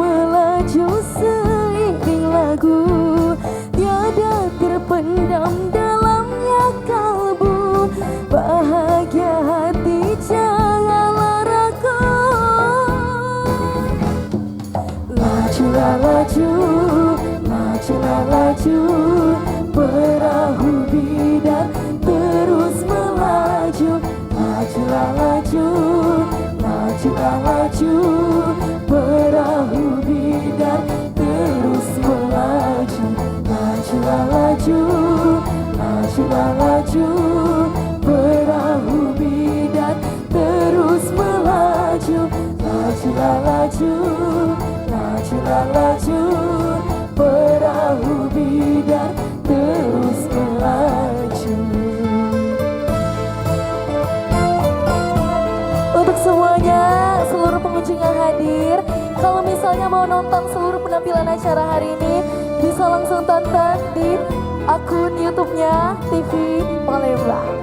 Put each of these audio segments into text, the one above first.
melaju seiring lagu, tiada terpendam dalamnya kalbu. Bahagia hati janganlah ragu. Lajulah laju, lajulah laju, perahu bidar terus melaju. Lajulah laju, lajulah laju, perahu bidar terus melaju. Lajulah laju, lajulah laju, perahu bidar terus melaju. Lajulah laju, lajulah laju, perahu bidar terus melaju. Untuk semuanya, seluruh pengunjung yang hadir, kalau misalnya mau nonton seluruh penampilan acara hari ini, bisa langsung tonton di akun YouTube-nya TV Palembang.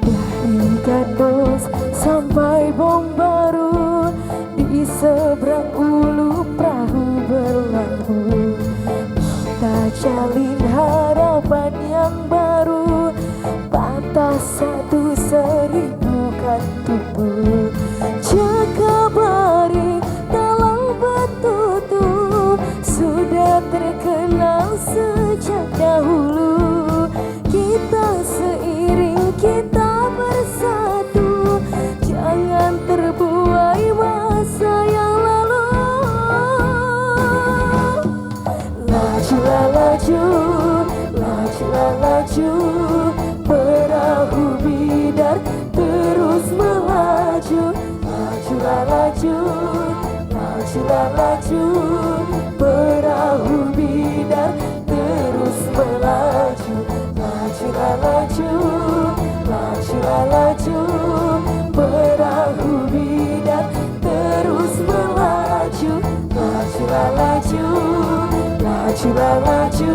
Dari Gandos sampai Bom Baru, di seberang ulu perahu berlabuh. Kita jalin harapan yang baru, batas 1.000 kan tubuh. Jekabari dalam betutu, sudah terkenal sejak dahulu. Kita seiring, kita bersatu, jangan terbuai masa yang lalu. Lajulah laju, lajulah laju, perahu bidar terus melaju. Lajulah laju, lajulah laju, perahu bidar terus melaju. Lajulah laju, lajulah laju, perahu bidar terus melaju. Lajulah laju, lajulah laju,